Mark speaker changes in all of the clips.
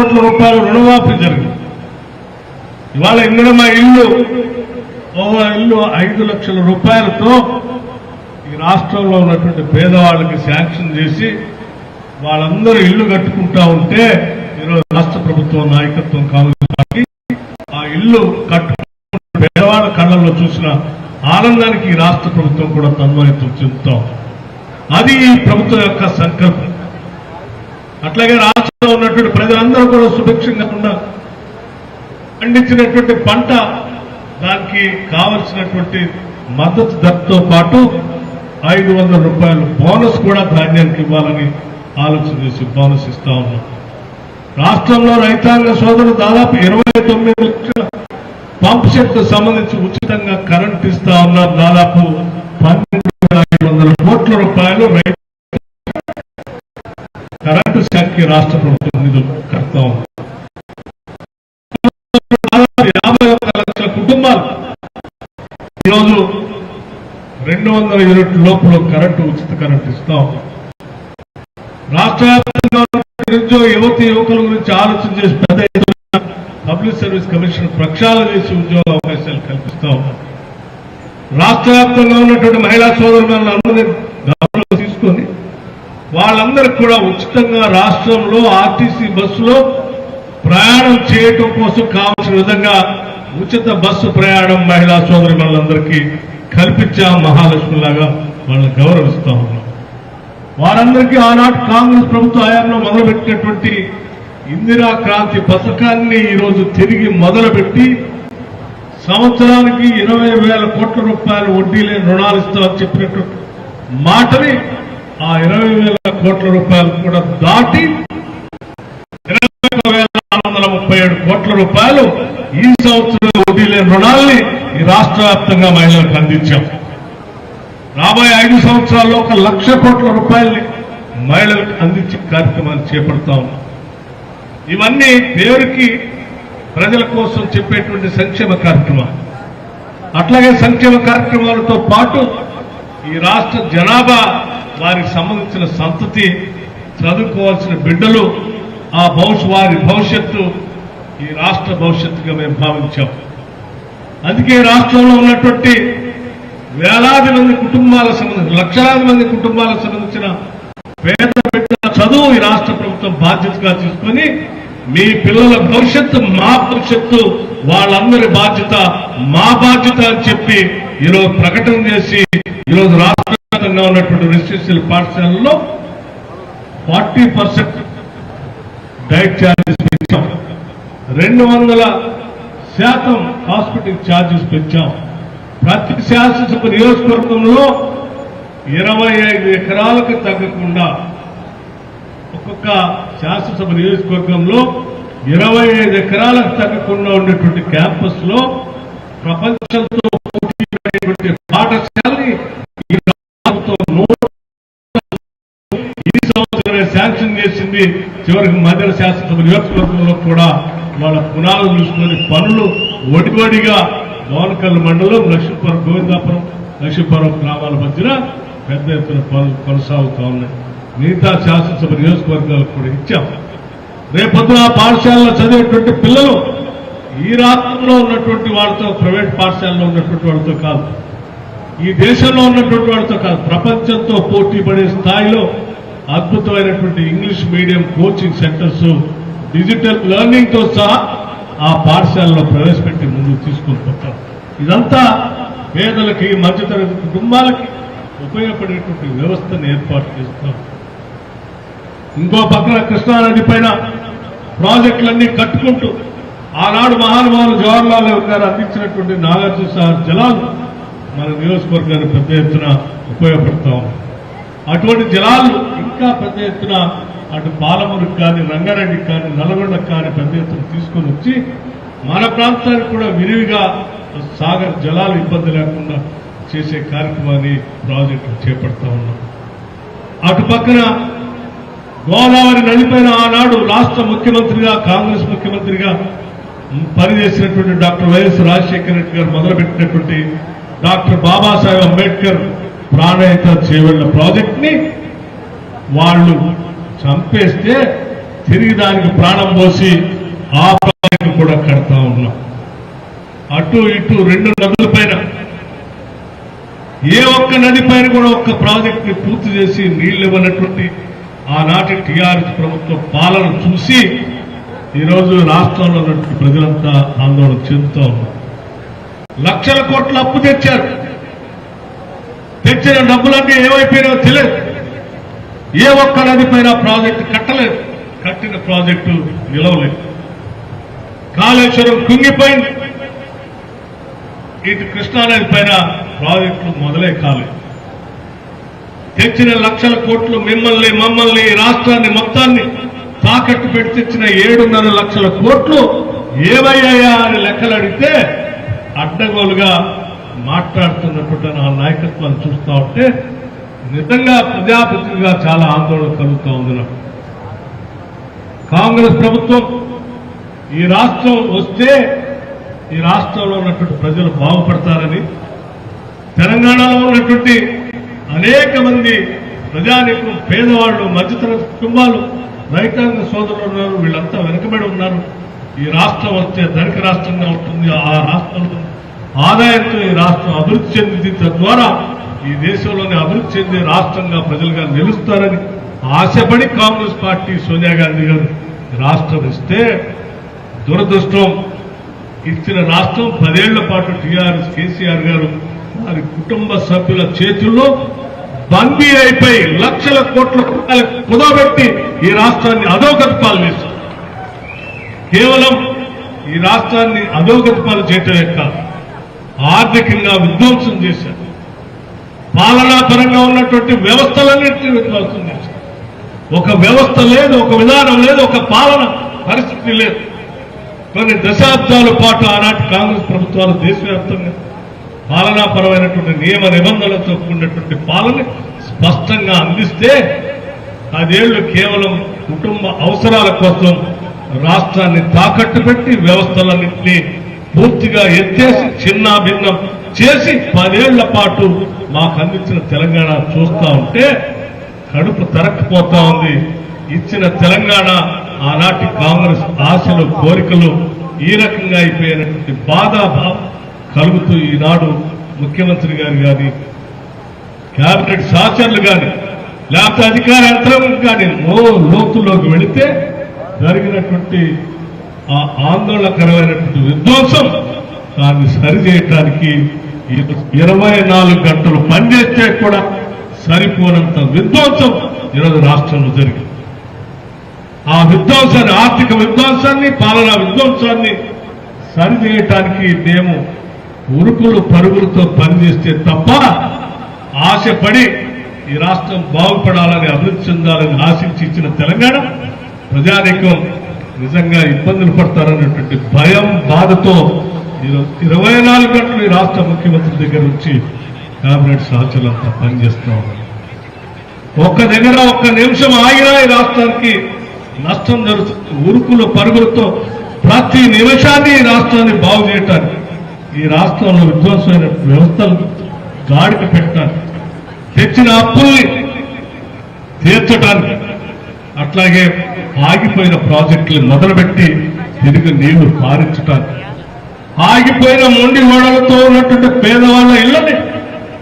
Speaker 1: కోట్ల రూపాయలు రుణమాఫీ జరిగింది. ఇవాళ ఇందిరమ్మ ఇల్లు 5 లక్షల రూపాయలతో ఈ రాష్ట్రంలో ఉన్నటువంటి పేదవాళ్ళకి శాంక్షన్ చేసి వాళ్ళందరూ ఇల్లు కట్టుకుంటా ఉంటే ఈరోజు రాష్ట్ర ప్రభుత్వం నాయకత్వం కాంగ్రెస్ పార్టీ ఆ ఇల్లు కట్టుకుంటున్న పేదవాళ్ళ కళ్ళల్లో చూసిన ఆనందానికి ఈ రాష్ట్ర ప్రభుత్వం కూడా తన్మయత్వం చెందుతాం. అది ఈ ప్రభుత్వం యొక్క సంకల్పం. అట్లాగే రాష్ట్రంలో ఉన్నటువంటి ప్రజలందరూ కూడా సుభిక్షంగా ఉండాలి. పండించినటువంటి పంట దానికి కావలసినటువంటి మద్దతు ధరతో పాటు 500 రూపాయలు బోనస్ కూడా ధాన్యానికి ఇవ్వాలని ఆలోచన చేసి బోనస్ ఇస్తా ఉన్నాం. రాష్ట్రంలో రైతాంగ సోదరులు దాదాపు 29 లక్షల పంప్ సెట్ సంబంధించి ఉచితంగా కరెంట్ ఇస్తా ఉన్నాం. దాదాపు 12,500 కోట్ల రూపాయలు కరెంటు శాఖకి రాష్ట్ర ప్రభుత్వం నిధులు కడతా ఉంది. 51 లక్షల కుటుంబాలు ఈరోజు 200 యూనిట్ల లోపల కరెంటు ఉచిత కరెంటు ఇస్తాం. రాష్ట్ర వ్యాప్తంగా నిరుద్యోగ యువకుల గురించి ఆలోచన చేసి పెద్ద ఎత్తున పబ్లిక్ సర్వీస్ కమిషన్ ప్రక్షాళన చేసి ఉద్యోగ అవకాశాలు కల్పిస్తాం. రాష్ట్ర వ్యాప్తంగా ఉన్నటువంటి మహిళా సోదరులందరినీ గమనంలో తీసుకొని వాళ్ళందరికీ కూడా ఉచితంగా రాష్ట్రంలో ఆర్టీసీ బస్సులో ప్రయాణం చేయటం కోసం కావాల్సిన విధంగా ఉచిత బస్సు ప్రయాణం మహిళా సోదరులందరికీ కల్పించాం. మహాలక్ష్మిలాగా వాళ్ళని గౌరవిస్తా ఉన్నాం. వారందరికీ ఆనాటి కాంగ్రెస్ ప్రభుత్వ హయాంలో మొదలుపెట్టినటువంటి ఇందిరా క్రాంతి పథకాన్ని ఈరోజు తిరిగి మొదలుపెట్టి సంవత్సరానికి 20,000 కోట్ల రూపాయలు వడ్డీ లేని రుణాలు ఇస్తామని చెప్పినటువంటి మాటని ఆ 20,000 కోట్ల రూపాయలు కూడా దాటి 21,437 కోట్ల రూపాయలు ఈ సంవత్సరం వడ్డీ లేని రుణాల్ని ఈ రాష్ట్ర వ్యాప్తంగా మహిళలకు అందించాం. రాబోయే 5 సంవత్సరాల్లో 1,00,000 కోట్ల రూపాయల్ని మహిళలకు అందించే కార్యక్రమాన్ని చేపడతా ఉన్నాం. ఇవన్నీ పేరుకి ప్రజల కోసం చెప్పేటువంటి సంక్షేమ కార్యక్రమాలు. అట్లాగే సంక్షేమ కార్యక్రమాలతో పాటు ఈ రాష్ట్ర జనాభా వారికి సంబంధించిన సంతతి చదువుకోవాల్సిన బిడ్డలు వారి భవిష్యత్తు ఈ రాష్ట్ర భవిష్యత్తుగా మేము భావించాం. అందుకే రాష్ట్రంలో ఉన్నటువంటి వేలాది మంది కుటుంబాలకు సంబంధించిన లక్షలాది మంది కుటుంబాలకు సంబంధించిన పేద బిడ్డల చదువు ఈ రాష్ట్ర ప్రభుత్వం బాధ్యతగా తీసుకొని మీ పిల్లల భవిష్యత్తు మా భవిష్యత్తు, వాళ్ళందరి బాధ్యత మా బాధ్యత అని చెప్పి ఈరోజు ప్రకటన చేసి ఈరోజు రాష్ట్ర వ్యాప్తంగా ఉన్నటువంటి రెసిడెన్షియల్ పాఠశాలల్లో 40% డైట్ ఛార్జెస్ పెంచాం. 200% హాస్పిటల్ ఛార్జెస్ పెంచాం. ప్రతి శాసనసభ నియోజకవర్గంలో 25 ఎకరాలకు తగ్గకుండా ఒక్కొక్క శాసనసభ నియోజకవర్గంలో 25 ఎకరాలకు తగ్గకుండా ఉండేటువంటి క్యాంపస్ లో ప్రపంచంతో పోటీ పాఠశాలని ఈ సంవత్సరమే శాంక్షన్ చేసింది. చివరికి మధ్య శాసనసభ నియోజకవర్గంలో కూడా వాళ్ళ పునాలు చూసుకుని పనులు ఒడివడిగా దోనకల్లు మండలం లక్ష్మీపురం గోవిందాపురం లక్ష్మీపురం గ్రామాల మధ్యన పెద్ద ఎత్తున పనులు కొనసాగుతూ ఉన్నాయి. మిగతా శాసనసభ నియోజకవర్గాలకు కూడా ఇచ్చాం. రేపొద్దున పాఠశాలలో చదివేటువంటి పిల్లలు ఈ రాష్ట్రంలో ఉన్నటువంటి వాళ్ళతో, ప్రైవేట్ పాఠశాలలో ఉన్నటువంటి వాళ్ళతో కాదు, ఈ దేశంలో ఉన్నటువంటి వాళ్ళతో కాదు, ప్రపంచంతో పోటీ పడే స్థాయిలో అద్భుతమైనటువంటి English medium coaching centres, digital learning తో సహా ఆ పాఠశాలలో ప్రవేశపెట్టి ముందుకు తీసుకొని పోతాం. ఇదంతా పేదలకి, మధ్యతరగతి కుటుంబాలకి ఉపయోగపడేటువంటి వ్యవస్థను ఏర్పాటు చేస్తాం. ఇంకో పక్కన కృష్ణానది పైన ప్రాజెక్టులన్నీ కట్టుకుంటూ ఆనాడు మహానుభావులు జవహర్లాల్ నెహ్రూ గారు అందించినటువంటి నాగార్జున సాగర్ జలాలు మన నియోజకవర్గానికి పెద్ద ఎత్తున ఉపయోగపడతాం. అటువంటి జలాలు ఇంకా పెద్ద ఎత్తున అటు పాలమూరుకి కానీ, రంగారెడ్డికి కానీ, నల్గొండకు కానీ పెద్ద ఎత్తున తీసుకొని వచ్చి మన ప్రాంతానికి కూడా విరివిగా సాగర్ జలాలు ఇబ్బంది లేకుండా చేసే కార్యక్రమాన్ని ప్రాజెక్టులు చేపడతా ఉన్నాం. అటు పక్కన గోదావరి నదిపైన ఆనాడు రాష్ట్ర ముఖ్యమంత్రిగా, కాంగ్రెస్ ముఖ్యమంత్రిగా పనిచేసినటువంటి డాక్టర్ వైఎస్ రాజశేఖర రెడ్డి గారు మొదలుపెట్టినటువంటి డాక్టర్ బాబాసాహెబ్ అంబేద్కర్ ప్రాణహిత చేవెళ్ల ప్రాజెక్ట్ ని వాళ్ళు చంపేస్తే తిరిగి దానికి ప్రాణం పోసి ఆ ప్రాజెక్టు కూడా కడతా ఉన్నాం. అటు ఇటు 2 నదుల పైన ఏ ఒక్క నది పైన కూడా ఒక్క ప్రాజెక్ట్ ని పూర్తి చేసి నీళ్లు ఇవ్వనటువంటి ఆనాటి టీఆర్ఎస్ ప్రభుత్వ పాలన చూసి ఈరోజు రాష్ట్రంలో ఉన్నటువంటి ప్రజలంతా ఆందోళన చెందుతూ ఉన్నారు. లక్షల కోట్ల అప్పు తెచ్చారు. తెచ్చిన డబ్బులన్నీ ఏమైపోయినాయో తెలియదు. ఏ ఒక్క నది పైన ప్రాజెక్టు కట్టలేదు. కట్టిన ప్రాజెక్టు నిలవలేదు. కాళేశ్వరం కుంగిపోయింది. ఇటు కృష్ణానది పైన ప్రాజెక్టులు మొదలే కాలేదు. తెచ్చిన లక్షల కోట్లు మమ్మల్ని రాష్ట్రాన్ని మొత్తాన్ని తాకట్టు పెట్టి తెచ్చిన 7.5 లక్షల కోట్లు ఏమయ్యాయా అని లెక్కలు అడిగితే అడ్డగోలుగా మాట్లాడుతున్నటువంటి ఆ నాయకత్వాన్ని చూస్తూ ఉంటే నిజంగా ప్రజాప్రతినిధిగా చాలా ఆందోళన కలుగుతూ ఉంది నాకు. కాంగ్రెస్ ప్రభుత్వం ఈ రాష్ట్రం వస్తే ఈ రాష్ట్రంలో ఉన్నటువంటి ప్రజలు బాగుపడతారని, తెలంగాణలో ఉన్నటువంటి అనేక మంది ప్రజానీకులు, పేదవాళ్లు, మధ్యతరగతి కుటుంబాలు, రైతాంగ సోదరులు ఉన్నారు. వీళ్ళంతా వెనుకబడి ఉన్నారు. ఈ రాష్ట్రం వస్తే ధనిక రాష్ట్రంగా ఉంటుంది. ఆ రాష్ట్రంలో ఆదాయంతో ఈ రాష్ట్రం అభివృద్ధి చెందింది. తద్వారా ఈ దేశంలోని అభివృద్ధి చెందే రాష్ట్రంగా ప్రజలుగా నిలుస్తారని ఆశపడి కాంగ్రెస్ పార్టీ సోనియా గాంధీ గారు రాష్ట్రం ఇస్తే దురదృష్టం, ఇచ్చిన రాష్ట్రం 10 ఏళ్ల పాటు టీఆర్ఎస్ కేసీఆర్ గారు వారి కుటుంబ సభ్యుల చేతుల్లో బందీ అయిపోయి లక్షల కోట్ల రూపాయలు కుదబెట్టి ఈ రాష్ట్రాన్ని అధోగతి పాలు చేశారు. కేవలం ఈ రాష్ట్రాన్ని అధోగతి పాలు చేయటమే కాదు, ఆర్థికంగా విధ్వంసం చేశారు. పాలనా పరంగా ఉన్నటువంటి వ్యవస్థలన్నింటినీ విధ్వంసం చేశారు. ఒక వ్యవస్థ లేదు, ఒక విధానం లేదు, ఒక పాలన పరిస్థితి లేదు. కొన్ని దశాబ్దాల పాటు ఆనాటి కాంగ్రెస్ ప్రభుత్వాలు దేశవ్యాప్తంగా పాలనాపరమైనటువంటి నియమ నిబంధనలతో కూడినటువంటి పాలన స్పష్టంగా అందిస్తే 10 ఏళ్లు కేవలం కుటుంబ అవసరాల కోసం రాష్ట్రాన్ని తాకట్టు పెట్టి వ్యవస్థలన్నింటినీ పూర్తిగా ఎత్తేసి చిన్నాభిన్నం చేసి 10 ఏళ్ల పాటు మాకు అందించిన తెలంగాణ చూస్తా ఉంటే కడుపు తరక్కిపోతా ఉంది. ఇచ్చిన తెలంగాణ ఆనాటి కాంగ్రెస్ ఆశలు, కోరికలు ఈ రకంగా అయిపోయినటువంటి బాధాభావం కలుగుతూ ఈనాడు ముఖ్యమంత్రి గారు కానీ, కేబినెట్ సహచరులు కానీ, లేకపోతే అధికార యంత్రాంగం కానీ లోతుల్లోకి వెళితే జరిగినటువంటి ఆ ఆందోళనకరమైనటువంటి విధ్వంసం దాన్ని సరిచేయటానికి 24 గంటలు పనిచేస్తే కూడా సరిపోనంత విధ్వంసం ఈరోజు రాష్ట్రంలో జరిగింది. ఆ విధ్వంసాన్ని, ఆర్థిక విధ్వంసాన్ని, పాలనా విధ్వంసాన్ని సరిచేయటానికి మేము ఉరుకులు పరుగులతో పనిచేస్తే తప్ప ఆశపడి ఈ రాష్ట్రం బాగుపడాలని, అభివృద్ధి చెందాలని ఆశించి ఇచ్చిన తెలంగాణ ప్రజానీకం నిజంగా ఇబ్బందులు పడతారనేటువంటి భయం, బాధతో ఈరోజు 24 గంటలు ఈ రాష్ట్ర ముఖ్యమంత్రి దగ్గర నుంచి కేబినెట్ సహచరులంతా పనిచేస్తూ ఉన్నారు. ఒక్క దగ్గర ఒక్క నిమిషం ఆగినా ఈ రాష్ట్రానికి నష్టం జరుగుతుంది. ఉరుకులు పరుగులతో ప్రతి నిమిషాన్ని ఈ రాష్ట్రాన్ని బాగు చేయటానికి, ఈ రాష్ట్రంలో విధ్వంసమైన వ్యవస్థలు గాడికి పెట్టడానికి, తెచ్చిన అప్పుల్ని తీర్చడానికి, అట్లాగే ఆగిపోయిన ప్రాజెక్టులు మొదలుపెట్టి తిరిగి నీళ్లు పారించడానికి, ఆగిపోయిన మొండి ఓడలతో ఉన్నటువంటి పేదవాళ్ల ఇళ్లని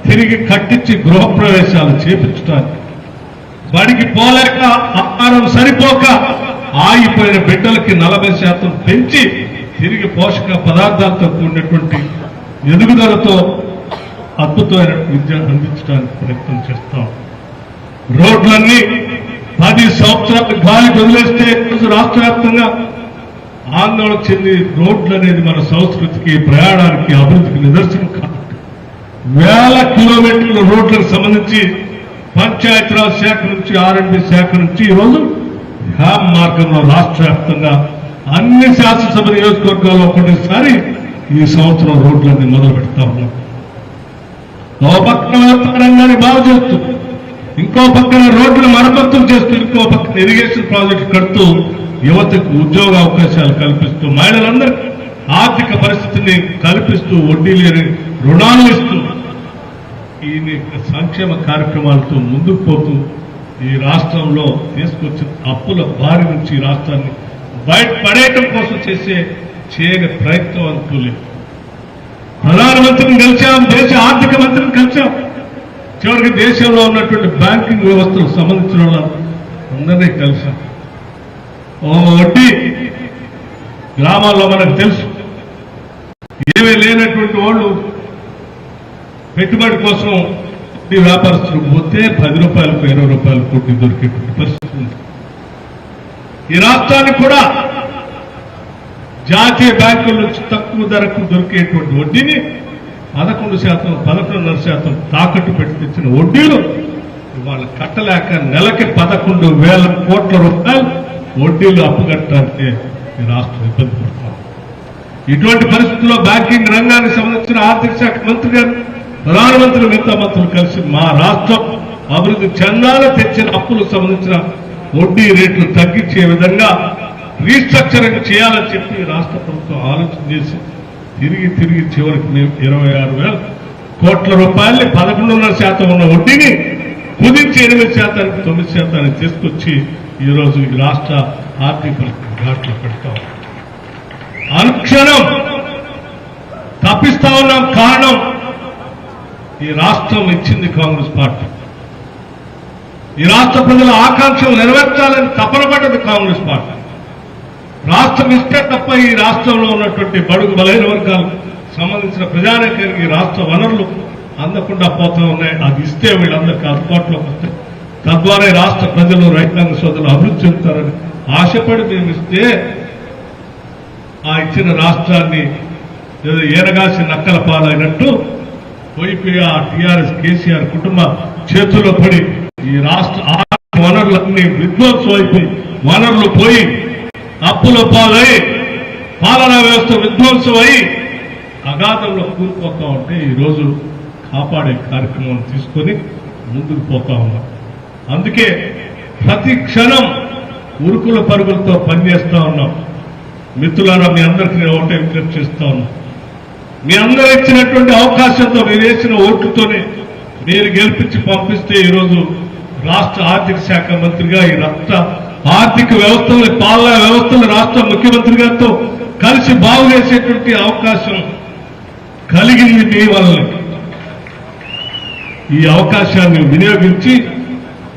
Speaker 1: తిరిగి కట్టించి గృహప్రవేశాలు చేపించడానికి, బడికి పోలేక ఆహారం సరిపోక ఆగిపోయిన బిడ్డలకి 40% పెంచి తిరిగి పోషక పదార్థాలతో కూడినటువంటి ఎదుగుదలతో అద్భుతమైన విద్య అందించడానికి ప్రయత్నం చేస్తాం. రోడ్లన్నీ 10 సంవత్సరాలు గాలికి వదిలేస్తే రాష్ట్ర వ్యాప్తంగా ఆందోళన చెంది రోడ్లు అనేది మన సంస్కృతికి, ప్రయాణానికి, అభివృద్ధికి నిదర్శనం కాబట్టి వేల కిలోమీటర్ల రోడ్లకు సంబంధించి పంచాయతీరాజ్ శాఖ నుంచి, R&D శాఖ నుంచి ఈరోజు హ్యామ్ మార్గంలో రాష్ట్ర వ్యాప్తంగా అన్ని శాసనసభ నియోజకవర్గాల్లో ఒకటేసారి ఈ సంవత్సరం రోడ్లన్నీ మొదలు పెడతా ఉన్నాం. ఓ పక్కన వ్యాపార రంగాన్ని బాగు చేస్తూ, ఇంకో పక్కన రోడ్లు మరమ్మతులు చేస్తూ, ఇంకో పక్కన ఇరిగేషన్ ప్రాజెక్టు కడుతూ యువతకు ఉద్యోగ అవకాశాలు కల్పిస్తూ, మహిళలందరికీ ఆర్థిక పరిస్థితిని కల్పిస్తూ, వడ్డీ లేని రుణాలు ఇస్తూ ఈ సంక్షేమ కార్యక్రమాలతో ముందుకు పోతూ ఈ రాష్ట్రంలో తీసుకొచ్చిన అప్పుల బారి నుంచి ఈ రాష్ట్రాన్ని బయటపడేయటం కోసం చేయని ప్రయత్నం అంటూ లేదు. ప్రధానమంత్రిని కలిశాం, దేశ ఆర్థిక మంత్రిని కలిశాం, చివరికి దేశంలో ఉన్నటువంటి బ్యాంకింగ్ వ్యవస్థలకు సంబంధించిన వాళ్ళందరినీ కలిశాం. వడ్డీ గ్రామాల్లో మనకు తెలుసు, ఏమీ లేనటువంటి వాళ్ళు పెట్టుబడి కోసం వ్యాపారస్తులు పోతే 10 రూపాయలకు 20 రూపాయలు కోటి దొరికేటువంటి పరిస్థితి ఉంది. ఈ రాష్ట్రానికి కూడా జాతీయ బ్యాంకుల నుంచి తక్కువ ధరకు దొరికేటువంటి వడ్డీని 11%, 11.5% తాకట్టు పెట్టి తెచ్చిన వడ్డీలు ఇవాళ కట్టలేక నెలకి 11,000 కోట్ల రూపాయలు వడ్డీలు అప్పు కట్టడానికి ఈ రాష్ట్రం ఇబ్బంది పడుతుంది. ఇటువంటి పరిస్థితుల్లో బ్యాంకింగ్ రంగానికి సంబంధించిన ఆర్థిక శాఖ మంత్రి గారు, ప్రధానమంత్రి, మిగతా మంత్రులు కలిసి మా రాష్ట్రం అభివృద్ధి చెందాల తెచ్చిన అప్పులకు సంబంధించిన వడ్డీ రేట్లు తగ్గించే విధంగా రీస్ట్రక్చరింగ్ చేయాలని చెప్పి రాష్ట్ర ప్రభుత్వం ఆలోచన చేసి తిరిగి చివరికి మేము 26,000 కోట్ల రూపాయల్ని 11.5% ఉన్న వడ్డీని కుదించి 8%, 9% తీసుకొచ్చి ఈరోజు ఈ రాష్ట్ర ఆర్థిక పరిస్థితి ఘాట్లో పెడతాం. అనుక్షణం తప్పిస్తా ఉన్నాం. కారణం ఈ రాష్ట్రం ఇచ్చింది కాంగ్రెస్ పార్టీ. ఈ రాష్ట్ర ప్రజల ఆకాంక్షలు నెరవేర్చాలని తపన పడ్డది కాంగ్రెస్ పార్టీ. రాష్ట్రం ఇస్తే తప్ప ఈ రాష్ట్రంలో ఉన్నటువంటి బడుగు బలైన వర్గాలకు సంబంధించిన ప్రజానీకానికి రాష్ట్ర వనరులు అందకుండా పోతా ఉన్నాయి. అది ఇస్తే వీళ్ళందరికీ అందుబాటులోకి వస్తాయి. తద్వారా రాష్ట్ర ప్రజలు, రైతాంగ సోదరులు అభివృద్ధి చెందుతారని ఆశపడి మేము ఇస్తే ఆ ఇచ్చిన రాష్ట్రాన్ని ఏదో ఏనగాసి నక్కల పాలైనట్టు పోయిపోయి ఆ టీఆర్ఎస్ కేసీఆర్ కుటుంబ చేతుల్లో పడి ఈ రాష్ట్ర ఆర్థిక వనరులన్నీ విధ్వంసం అయిపోయి, వనరులు పోయి అప్పుల పాలై పాలనా వ్యవస్థ విధ్వంసం అయి అగాధంలో కూలిపోతా ఉంటే ఈరోజు కాపాడే కార్యక్రమం తీసుకొని ముందుకు పోతా ఉన్నాం. అందుకే ప్రతి క్షణం ఉరుకుల పరుగులతో పనిచేస్తా ఉన్నాం. మిత్రులారా, మీ అందరికీ నేను ఒకటే విజ్ఞప్తి చేస్తా ఉన్నాం. మీ అందరూ ఇచ్చినటువంటి అవకాశంతో, మీరు వేసిన ఓట్లతోనే మీరు గెలిపించి పంపిస్తే ఈరోజు రాష్ట్ర ఆర్థిక శాఖ మంత్రిగా ఈ రాష్ట్ర ఆర్థిక వ్యవస్థలు, పాలనా వ్యవస్థలు రాష్ట్ర ముఖ్యమంత్రి గారితో కలిసి బాగు చేసేటువంటి అవకాశం కలిగింది మీ వల్ల. ఈ అవకాశాన్ని వినియోగించి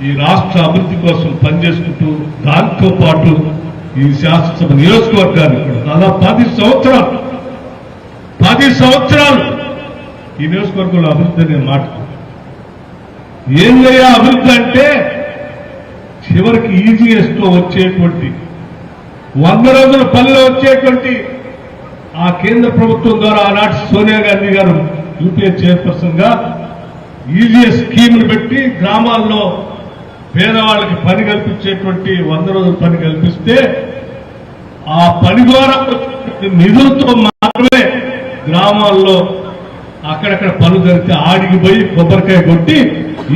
Speaker 1: ఈ రాష్ట్ర అభివృద్ధి కోసం పనిచేసుకుంటూ, దాంతో పాటు ఈ శాసనసభ నియోజకవర్గాన్ని కూడా దాదాపు 10 సంవత్సరాలు ఈ నియోజకవర్గంలో అభివృద్ధి అనే మాట. ఏందయ్యా అభివృద్ధి అంటే చివరికి ఈజీఎస్ తో వచ్చేటువంటి 100 రోజుల పనిలో వచ్చేటువంటి ఆ కేంద్ర ప్రభుత్వం ద్వారా ఆనాటి సోనియా గాంధీ గారు యూపీఏ చైర్పర్సన్ గా ఈజీఎస్ స్కీమ్ను పెట్టి గ్రామాల్లో పేదవాళ్ళకి పని కల్పించేటువంటి 100 రోజుల పని కల్పిస్తే ఆ పని ద్వారా నిధులతో మాత్రమే గ్రామాల్లో అక్కడక్కడ పనులు జరిగితే ఆడికి పోయి కొబ్బరికాయ కొట్టి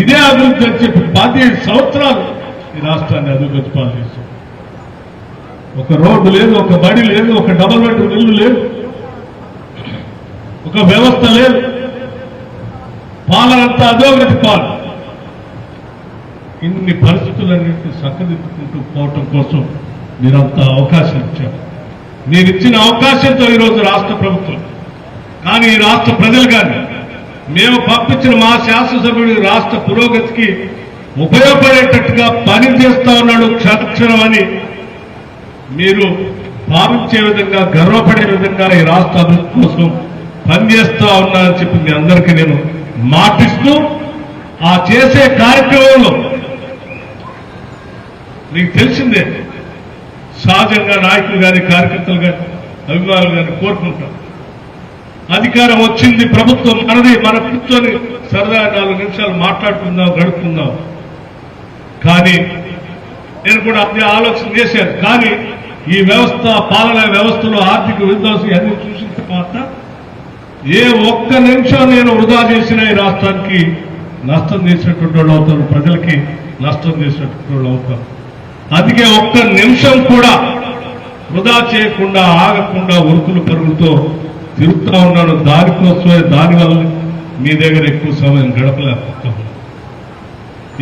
Speaker 1: ఇదే అభివృద్ధి అని చెప్పి 15 సంవత్సరాలు ఈ రాష్ట్రాన్ని అభివృద్ధి పాలు చేశాం. ఒక రోడ్డు లేదు, ఒక బడి లేదు, ఒక డబుల్ బెడ్రూమ్ ఇల్లు లేదు, ఒక వ్యవస్థ లేదు, పాలనంతా అధోగతి పాలు. ఇన్ని పరిస్థితులన్నింటినీ చక్కదిద్దుకుంటూ పోవటం కోసం మీరంతా అవకాశం ఇచ్చారు. నేను ఇచ్చిన అవకాశంతో ఈరోజు రాష్ట్ర ప్రభుత్వం కానీ ఈ రాష్ట్ర ప్రజలు కానీ మేము పంపించిన మా శాసనసభ్యుడు రాష్ట్ర పురోగతికి ఉపయోగపడేటట్టుగా పని చేస్తా ఉన్నాడు క్షణక్షణం అని మీరు భావించే విధంగా, గర్వపడే విధంగా ఈ రాష్ట్ర అభివృద్ధి కోసం పనిచేస్తా ఉన్నానని చెప్పి మీ అందరికీ నేను మాటిస్తూ, ఆ చేసే కార్యక్రమంలో మీకు తెలిసిందే సహజంగా నాయకులు కానీ, కార్యకర్తలు కానీ, అభిమానులు కానీ కోరుకుంటాం. అధికారం వచ్చింది, ప్రభుత్వం మనది, మన కూర్చొని సరదా 4 నిమిషాలు మాట్లాడుకుందాం, గడుపుకుందాం. కానీ నేను కూడా అదే ఆలోచన చేశాను. కానీ ఈ వ్యవస్థ, పాలనా వ్యవస్థలో ఆర్థిక విధ్వంసం అన్ని చూసిన తర్వాత ఏ ఒక్క నిమిషం నేను వృధా చేసినా ఈ రాష్ట్రానికి నష్టం చేసినటువంటి వాళ్ళు అవుతారు, ప్రజలకి నష్టం చేసినటువంటి వాళ్ళు అవుతారు. అందుకే ఒక్క నిమిషం కూడా వృధా చేయకుండా, ఆగకుండా ఉరుకులు పరుగులతో తిరుగుతా ఉన్నాను. దానికోసమే, దానివల్ల మీ దగ్గర ఎక్కువ సమయం గడపలేకపోతాను.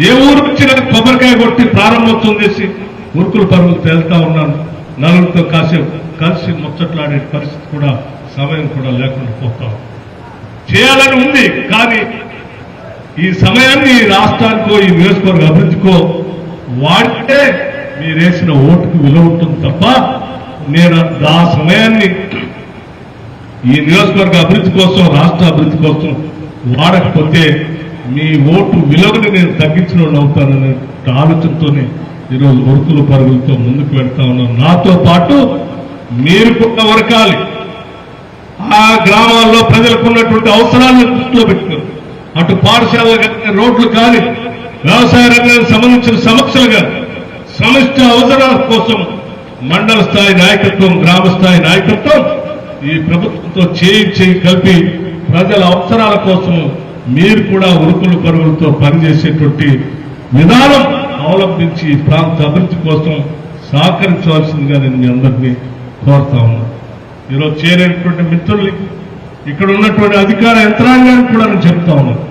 Speaker 1: ఏ ఊరు వచ్చినా కొబ్బరికాయ కొట్టి ప్రారంభోత్సవం చేసి ఉరుకులు పరుగులు తేలుతా ఉన్నాను. నలుగురితో కాసేపు కలిసి ముచ్చట్లాడే పరిస్థితి కూడా సమయం కూడా లేకుండా పోతాం. చేయాలని ఉంది, కానీ ఈ సమయాన్ని ఈ రాష్ట్రానికో ఈ నియోజకవర్గ అభివృద్ధికో వాడితే మీరేసిన ఓటుకు విలువ ఉంటుంది తప్ప నేను ఆ సమయాన్ని ఈ నియోజకవర్గ అభివృద్ధి కోసం, రాష్ట్ర అభివృద్ధి కోసం వాడకపోతే మీ ఓటు విలువని నేను తగ్గించిన అవుతాననే ఆలోచనతోనే ఈరోజు ఉరుకులు పరుగులతో ముందుకు వెళ్తా ఉన్నాను. నాతో పాటు మీరు కూడా వరకాలి. ఆ గ్రామాల్లో ప్రజలకు ఉన్నటువంటి అవసరాలను దృష్టిలో పెట్టుకుని అటు పాఠశాలలు కానీ, రోడ్లు కానీ, వ్యవసాయ రంగానికి సంబంధించిన సమస్యలు కానీ సమిష్టి అవసరాల కోసం మండల స్థాయి నాయకత్వం, గ్రామ స్థాయి నాయకత్వం ఈ ప్రభుత్వంతో చేయి కలిపి ప్రజల అవసరాల కోసం మీరు కూడా ఉరుకులు పరుగులతో పనిచేసేటువంటి విధానం అవలంబించి ఈ ప్రాంత అభివృద్ధి కోసం సహకరించవలసిందిగా నేను మీ అందరినీ కోరుతా ఉన్నాను. ఈరోజు చేరేటువంటి మిత్రుల్ని, ఇక్కడ ఉన్నటువంటి అధికార యంత్రాంగానికి కూడా నేను చెప్తా ఉన్నాను.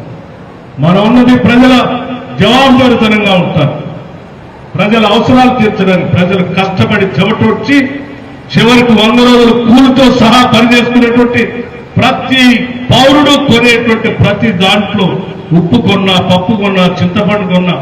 Speaker 1: మనం ఉన్నది ప్రజల జవాబుదారీతనంగా ఉంటారు. ప్రజల అవసరాలు తీర్చడానికి ప్రజలు కష్టపడి చెమటొచ్చి చివరికి 100 రోజుల కూలితో సహా పనిచేసుకునేటువంటి ప్రతి పౌరుడు కొనేటువంటి ప్రతి దాంట్లో ఉప్పు కొన్నా, పప్పు కొన్నా, చింతపండు కొన్నా